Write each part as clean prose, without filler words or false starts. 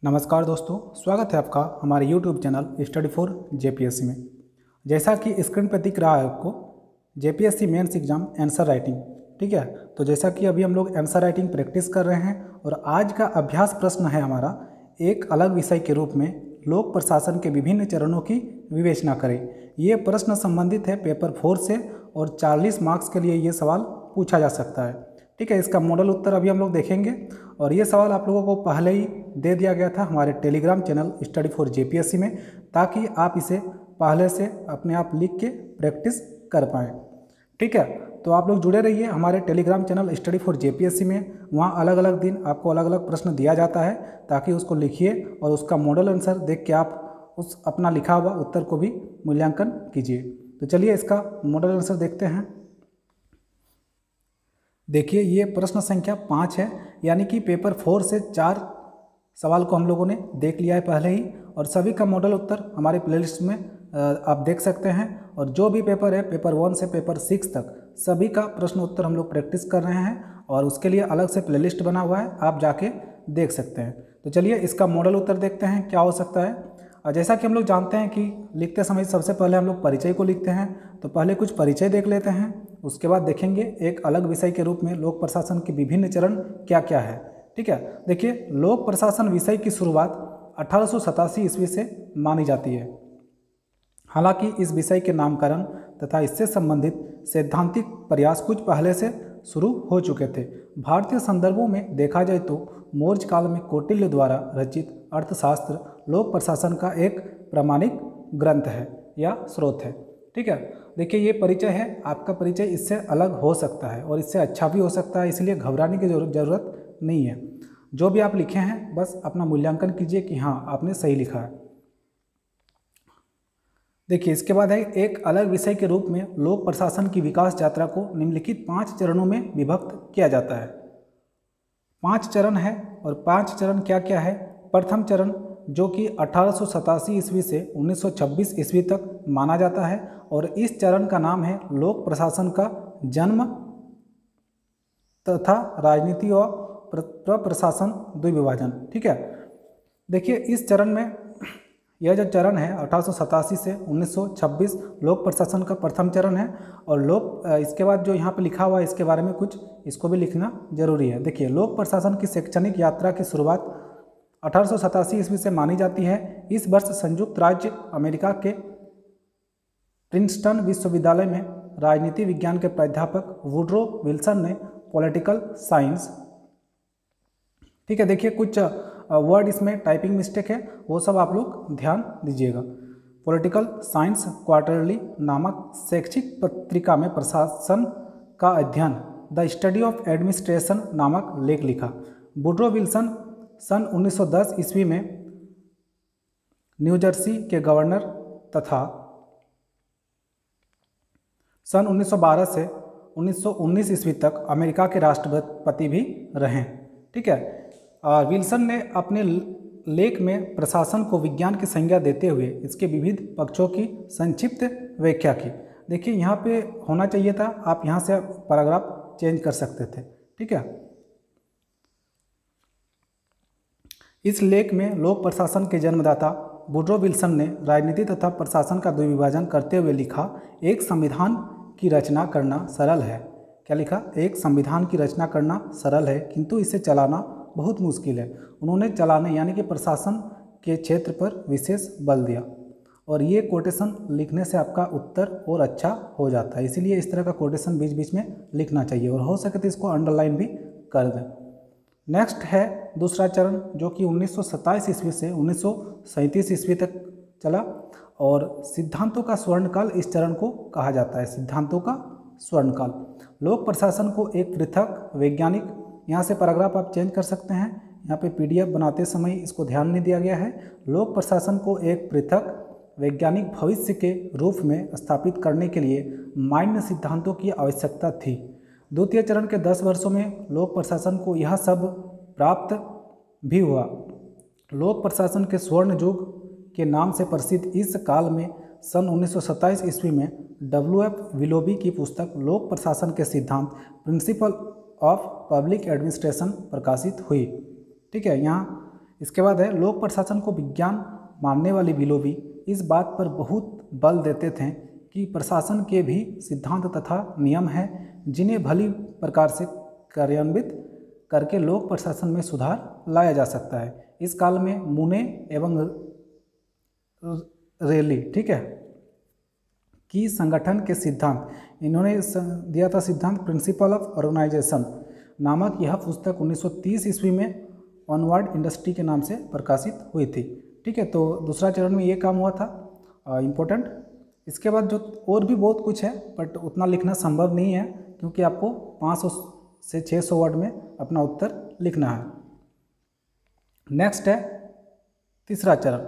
नमस्कार दोस्तों, स्वागत है आपका हमारे YouTube channel study for JPSC में। जैसा कि स्क्रीन पर दिख रहा है आपको JPSC mains exam answer writing, ठीक है। तो जैसा कि अभी हम लोग आंसर राइटिंग प्रैक्टिस कर रहे हैं और आज का अभ्यास प्रश्न है हमारा एक अलग विषय के रूप में लोक प्रशासन के विभिन्न चरणों की विवेचना करें। ये प्रश्न संबंधित है पेपर 4 से और 40 मार्क्स के लिए ये सवाल पूछा जा सकता है, ठीक है। इसका मॉडल उत्तर अभी हम लोग देखेंगे और ये सवाल आप लोगों को पहले ही दे दिया गया था हमारे Telegram channel study for JPSC में, ताकि आप इसे पहले से अपने आप लिख के प्रैक्टिस कर पाएँ, ठीक है। तो आप लोग जुड़े रहिए हमारे Telegram channel study for JPSC में। वहाँ अलग अलग दिन आपको अलग अलग प्रश्न दिया जाता है, ताकि उसको लिखिए और उसका मॉडल आंसर देख के आप उस अपना लिखा हुआ उत्तर को भी मूल्यांकन कीजिए। तो चलिए इसका मॉडल आंसर देखते हैं। देखिए ये प्रश्न संख्या 5 है, यानी कि पेपर 4 से 4 सवाल को हम लोगों ने देख लिया है पहले ही, और सभी का मॉडल उत्तर हमारे प्लेलिस्ट में आप देख सकते हैं। और जो भी पेपर है पेपर 1 से पेपर 6 तक सभी का प्रश्न उत्तर हम लोग प्रैक्टिस कर रहे हैं और उसके लिए अलग से प्लेलिस्ट बना हुआ है, आप जाके देख सकते हैं। तो चलिए इसका मॉडल उत्तर देखते हैं क्या हो सकता है। और जैसा कि हम लोग जानते हैं कि लिखते समय सबसे पहले हम लोग परिचय को लिखते हैं, तो पहले कुछ परिचय देख लेते हैं, उसके बाद देखेंगे एक अलग विषय के रूप में लोक प्रशासन के विभिन्न चरण क्या क्या है, ठीक है। देखिए लोक प्रशासन विषय की शुरुआत 1887 ईस्वी से मानी जाती है। हालांकि इस विषय के नामकरण तथा इससे संबंधित सैद्धांतिक प्रयास कुछ पहले से शुरू हो चुके थे। भारतीय संदर्भों में देखा जाए तो मौर्य काल में कौटिल्य द्वारा रचित अर्थशास्त्र लोक प्रशासन का एक प्रामाणिक ग्रंथ है या स्रोत है, ठीक है। देखिए ये परिचय है, आपका परिचय इससे अलग हो सकता है और इससे अच्छा भी हो सकता है, इसलिए घबराने की ज़रूरत नहीं है। जो भी आप लिखे हैं बस अपना मूल्यांकन कीजिए कि हाँ आपने सही लिखा है। देखिए इसके बाद है एक अलग विषय के रूप में लोक प्रशासन की विकास यात्रा को निम्नलिखित 5 चरणों में विभक्त किया जाता है। 5 चरण है और 5 चरण क्या क्या है। प्रथम चरण जो कि 1887 ईस्वी से 1926 ईस्वी तक माना जाता है और इस चरण का नाम है लोक प्रशासन का जन्म तथा राजनीति और प्रशासन द्विविभाजन, ठीक है। देखिए इस चरण में यह जो चरण है 1887 से 1926 लोक प्रशासन का प्रथम चरण है और इसके बाद जो यहाँ पे लिखा हुआ है इसके बारे में कुछ इसको भी लिखना जरूरी है। देखिए लोक प्रशासन की शैक्षणिक यात्रा की शुरुआत 1887 ईस्वी से मानी जाती है। इस वर्ष संयुक्त राज्य अमेरिका के प्रिंसटन विश्वविद्यालय में राजनीति विज्ञान के प्राध्यापक वुड्रो विल्सन ने पॉलिटिकल साइंस, ठीक है। देखिए कुछ वर्ड इसमें टाइपिंग मिस्टेक है, वो सब आप लोग ध्यान दीजिएगा। पॉलिटिकल साइंस क्वार्टरली नामक शैक्षिक पत्रिका में प्रशासन का अध्ययन द स्टडी ऑफ एडमिनिस्ट्रेशन नामक लेख लिखा। वुड्रो विल्सन सन 1910 ईस्वी में न्यू जर्सी के गवर्नर तथा सन 1912 से 1919 ईस्वी तक अमेरिका के राष्ट्रपति भी रहे, ठीक है। विल्सन ने अपने लेख में प्रशासन को विज्ञान की संज्ञा देते हुए इसके विविध पक्षों की संक्षिप्त व्याख्या की। देखिए यहाँ पे होना चाहिए था, आप यहाँ से पैराग्राफ चेंज कर सकते थे, ठीक है। इस लेख में लोक प्रशासन के जन्मदाता वुड्रो विल्सन ने राजनीति तथा प्रशासन का द्विविभाजन करते हुए लिखा, एक संविधान की रचना करना सरल है। क्या लिखा? एक संविधान की रचना करना सरल है किंतु इसे चलाना बहुत मुश्किल है। उन्होंने चलाने यानी कि प्रशासन के क्षेत्र पर विशेष बल दिया और ये कोटेशन लिखने से आपका उत्तर और अच्छा हो जाता है, इसीलिए इस तरह का कोटेशन बीच बीच में लिखना चाहिए और हो सके तो इसको अंडरलाइन भी कर दें। नेक्स्ट है दूसरा चरण जो कि 1927 ईस्वी से 1937 ईस्वी तक चला और सिद्धांतों का स्वर्णकाल इस चरण को कहा जाता है। सिद्धांतों का स्वर्णकाल लोक प्रशासन को एक पृथक वैज्ञानिक, यहाँ से पैराग्राफ आप चेंज कर सकते हैं, यहाँ पे पीडीएफ बनाते समय इसको ध्यान नहीं दिया गया है। लोक प्रशासन को एक पृथक वैज्ञानिक भविष्य के रूप में स्थापित करने के लिए मान्य सिद्धांतों की आवश्यकता थी। द्वितीय चरण के 10 वर्षों में लोक प्रशासन को यह सब प्राप्त भी हुआ। लोक प्रशासन के स्वर्ण युग के नाम से प्रसिद्ध इस काल में सन 1927 ईस्वी में WF विलोबी की पुस्तक लोक प्रशासन के सिद्धांत प्रिंसिपल ऑफ पब्लिक एडमिनिस्ट्रेशन प्रकाशित हुई, ठीक है। यहाँ इसके बाद है लोक प्रशासन को विज्ञान मानने वाले विलोबी इस बात पर बहुत बल देते थे कि प्रशासन के भी सिद्धांत तथा नियम हैं जिन्हें भली प्रकार से कार्यान्वित करके लोक प्रशासन में सुधार लाया जा सकता है। इस काल में मुने एवं रेली, ठीक है, कि संगठन के सिद्धांत, इन्होंने दिया था सिद्धांत प्रिंसिपल ऑफ ऑर्गेनाइजेशन नामक यह पुस्तक 1930 ईस्वी में ऑनवर्ड इंडस्ट्री के नाम से प्रकाशित हुई थी। ठीक है, तो दूसरा चरण में ये काम हुआ था इम्पोर्टेंट। इसके बाद जो और भी बहुत कुछ है बट उतना लिखना संभव नहीं है क्योंकि आपको 500 से 600 वर्ड में अपना उत्तर लिखना है। नेक्स्ट है तीसरा चरण,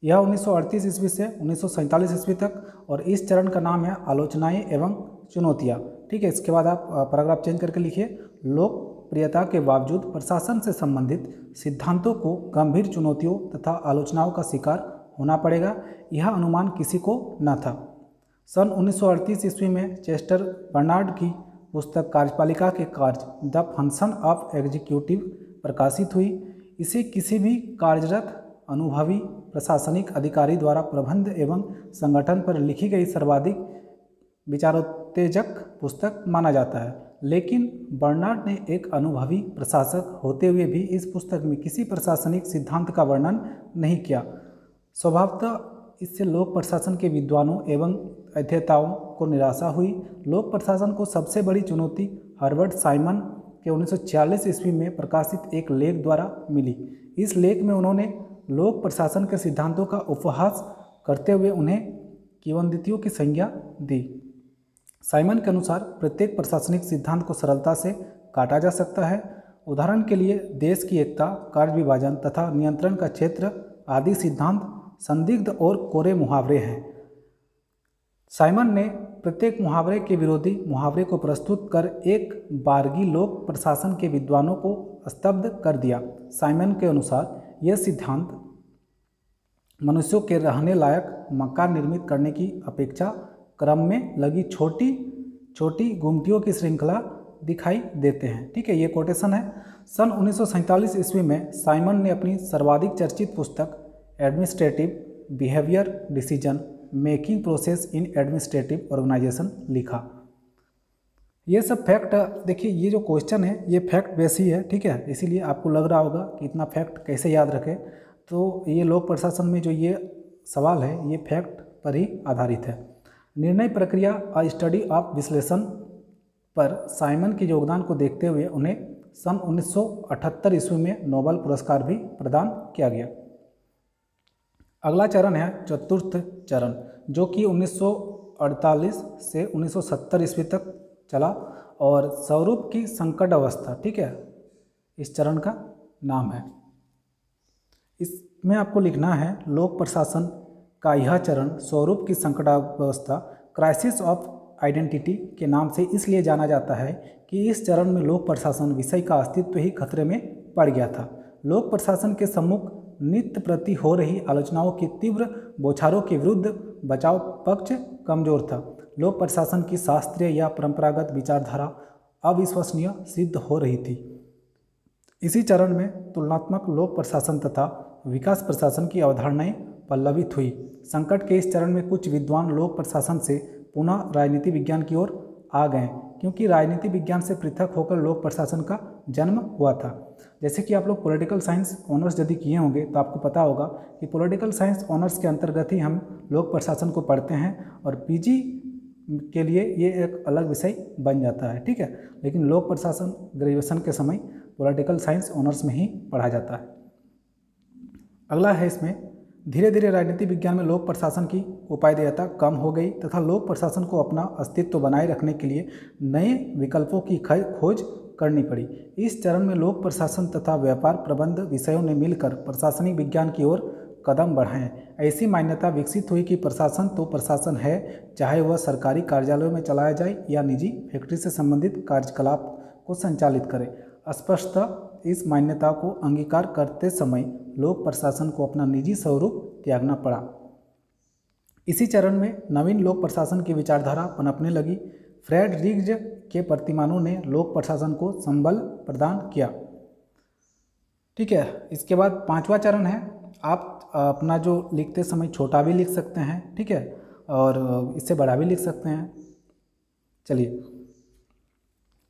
यह 1938 ईस्वी से 1947 ईस्वी तक, और इस चरण का नाम है आलोचनाएं एवं चुनौतियाँ। ठीक है, इसके बाद आप पैराग्राफ चेंज करके लिखिए, लोकप्रियता के बावजूद प्रशासन से संबंधित सिद्धांतों को गंभीर चुनौतियों तथा आलोचनाओं का शिकार होना पड़ेगा, यह अनुमान किसी को न था। सन 1938 ईस्वी में चेस्टर बर्नार्ड की पुस्तक कार्यपालिका के कार्य द फंक्शन ऑफ एग्जीक्यूटिव प्रकाशित हुई। इसे किसी भी कार्यरत अनुभवी प्रशासनिक अधिकारी द्वारा प्रबंध एवं संगठन पर लिखी गई सर्वाधिक विचारोत्तेजक पुस्तक माना जाता है, लेकिन बर्नार्ड ने एक अनुभवी प्रशासक होते हुए भी इस पुस्तक में किसी प्रशासनिक सिद्धांत का वर्णन नहीं किया। स्वभावतः इससे लोक प्रशासन के विद्वानों एवं अध्येताओं को निराशा हुई। लोक प्रशासन को सबसे बड़ी चुनौती हर्बर्ट साइमन के 1946 ईस्वी में प्रकाशित एक लेख द्वारा मिली। इस लेख में उन्होंने लोक प्रशासन के सिद्धांतों का उपहास करते हुए उन्हें किंवदंतियों की संज्ञा दी। साइमन के अनुसार प्रत्येक प्रशासनिक सिद्धांत को सरलता से काटा जा सकता है। उदाहरण के लिए देश की एकता, कार्य विभाजन तथा नियंत्रण का क्षेत्र आदि सिद्धांत संदिग्ध और कोरे मुहावरे हैं। साइमन ने प्रत्येक मुहावरे के विरोधी मुहावरे को प्रस्तुत कर एक बारगी लोक प्रशासन के विद्वानों को स्तब्ध कर दिया। साइमन के अनुसार यह सिद्धांत मनुष्यों के रहने लायक मकान निर्मित करने की अपेक्षा क्रम में लगी छोटी छोटी गुमटियों की श्रृंखला दिखाई देते हैं। ठीक है, ये कोटेशन है। सन 1947 ईस्वी में साइमन ने अपनी सर्वाधिक चर्चित पुस्तक administrative behaviour decision making process in administrative organisation लिखा। ये सब फैक्ट देखिए, ये जो क्वेश्चन है ये फैक्ट बेस ही है। ठीक है, इसीलिए आपको लग रहा होगा कि इतना फैक्ट कैसे याद रखें, तो ये लोक प्रशासन में जो ये सवाल है ये फैक्ट पर ही आधारित है। निर्णय प्रक्रिया अ स्टडी ऑफ विश्लेषण पर साइमन के योगदान को देखते हुए उन्हें सन 1978 ईस्वी में नोबेल पुरस्कार भी प्रदान किया गया। अगला चरण है चतुर्थ चरण, जो कि 1948 से 1970 ईस्वी तक चला और स्वरूप की संकट अवस्था, ठीक है, इस चरण का नाम है। इसमें आपको लिखना है लोक प्रशासन का यह चरण स्वरूप की संकट अवस्था क्राइसिस ऑफ आइडेंटिटी के नाम से इसलिए जाना जाता है कि इस चरण में लोक प्रशासन विषय का अस्तित्व ही खतरे में पड़ गया था। लोक प्रशासन के सम्मुख नित्य प्रति हो रही आलोचनाओं की तीव्र बौछारों के विरुद्ध बचाव पक्ष कमजोर था। लोक प्रशासन की शास्त्रीय या परंपरागत विचारधारा अविश्वसनीय सिद्ध हो रही थी। इसी चरण में तुलनात्मक लोक प्रशासन तथा विकास प्रशासन की अवधारणाएं पल्लवित हुई। संकट के इस चरण में कुछ विद्वान लोक प्रशासन से पुनः राजनीति विज्ञान की ओर आ गए, क्योंकि राजनीति विज्ञान से पृथक होकर लोक प्रशासन का जन्म हुआ था। जैसे कि आप लोग पॉलिटिकल साइंस ऑनर्स यदि किए होंगे तो आपको पता होगा कि पॉलिटिकल साइंस ऑनर्स के अंतर्गत ही हम लोक प्रशासन को पढ़ते हैं और पीजी के लिए ये एक अलग विषय बन जाता है। ठीक है, लेकिन लोक प्रशासन ग्रेजुएशन के समय पॉलिटिकल साइंस ऑनर्स में ही पढ़ा जाता है। अगला है, इसमें धीरे धीरे राजनीति विज्ञान में लोक प्रशासन की उपादेयता कम हो गई तथा लोक प्रशासन को अपना अस्तित्व बनाए रखने के लिए नए विकल्पों की खोज करनी पड़ी। इस चरण में लोक प्रशासन तथा व्यापार प्रबंध विषयों ने मिलकर प्रशासनिक विज्ञान की ओर कदम बढ़ाए। ऐसी मान्यता विकसित हुई कि प्रशासन तो प्रशासन है, चाहे वह सरकारी कार्यालयों में चलाया जाए या निजी फैक्ट्री से संबंधित कार्यकलाप को संचालित करे। स्पष्टतः इस मान्यता को अंगीकार करते समय लोक प्रशासन को अपना निजी स्वरूप त्यागना पड़ा। इसी चरण में नवीन लोक प्रशासन की विचारधारा पनपने लगी। फ्रेडरिक्स के प्रतिमानों ने लोक प्रशासन को संबल प्रदान किया। ठीक है। इसके बाद पांचवा चरण है, आप अपना जो लिखते समय छोटा भी लिख सकते हैं, ठीक है, और इससे बड़ा भी लिख सकते हैं। चलिए,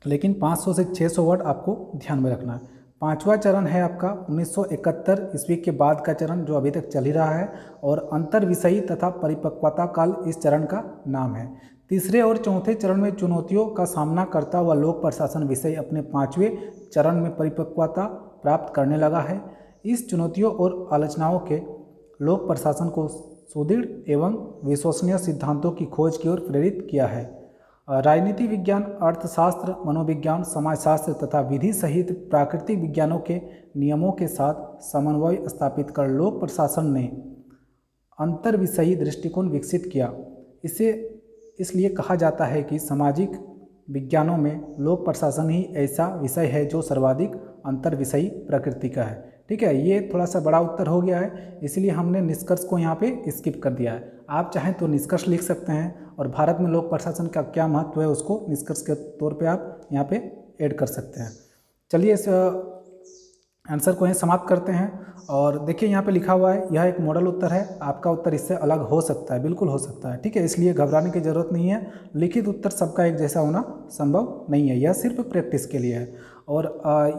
लेकिन 500 से 600 वर्ड आपको ध्यान में रखना है। पांचवा चरण है आपका 1971 ईस्वी के बाद का चरण, जो अभी तक चल ही रहा है, और अंतर विषयी तथा परिपक्वता काल इस चरण का नाम है। तीसरे और चौथे चरण में चुनौतियों का सामना करता हुआ लोक प्रशासन विषय अपने पांचवें चरण में परिपक्वता प्राप्त करने लगा है। इस चुनौतियों और आलोचनाओं के लोक प्रशासन को सुदृढ़ एवं विश्वसनीय सिद्धांतों की खोज की ओर प्रेरित किया है। राजनीति विज्ञान, अर्थशास्त्र, मनोविज्ञान, समाजशास्त्र तथा विधि सहित प्राकृतिक विज्ञानों के नियमों के साथ समन्वय स्थापित कर लोक प्रशासन ने अंतर विषयी दृष्टिकोण विकसित किया। इसे इसलिए कहा जाता है कि सामाजिक विज्ञानों में लोक प्रशासन ही ऐसा विषय है जो सर्वाधिक अंतर विषयी प्रकृति का है। ठीक है, ये थोड़ा सा बड़ा उत्तर हो गया है, इसलिए हमने निष्कर्ष को यहाँ पे स्किप कर दिया है। आप चाहें तो निष्कर्ष लिख सकते हैं और भारत में लोक प्रशासन का क्या महत्व है उसको निष्कर्ष के तौर पे आप यहाँ पे ऐड कर सकते हैं। चलिए, इस आंसर को यहीं समाप्त करते हैं। और देखिए यहाँ पे लिखा हुआ है, यह एक मॉडल उत्तर है, आपका उत्तर इससे अलग हो सकता है, बिल्कुल हो सकता है। ठीक है, इसलिए घबराने की ज़रूरत नहीं है। लिखित उत्तर सबका एक जैसा होना संभव नहीं है, यह सिर्फ प्रैक्टिस के लिए है। और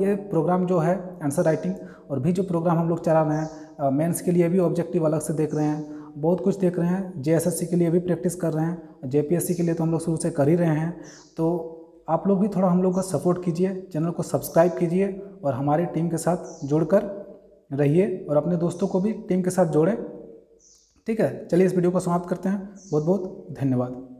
ये प्रोग्राम जो है आंसर राइटिंग और भी जो प्रोग्राम हम लोग चला रहे हैं, मेंस के लिए भी ऑब्जेक्टिव अलग से देख रहे हैं, बहुत कुछ देख रहे हैं, JSSC के लिए भी प्रैक्टिस कर रहे हैं, JPSC के लिए तो हम लोग शुरू से कर ही रहे हैं। तो आप लोग भी थोड़ा हम लोग का सपोर्ट कीजिए, चैनल को सब्सक्राइब कीजिए और हमारी टीम के साथ जुड़कर रहिए और अपने दोस्तों को भी टीम के साथ जोड़ें। ठीक है, चलिए इस वीडियो को समाप्त करते हैं। बहुत बहुत धन्यवाद।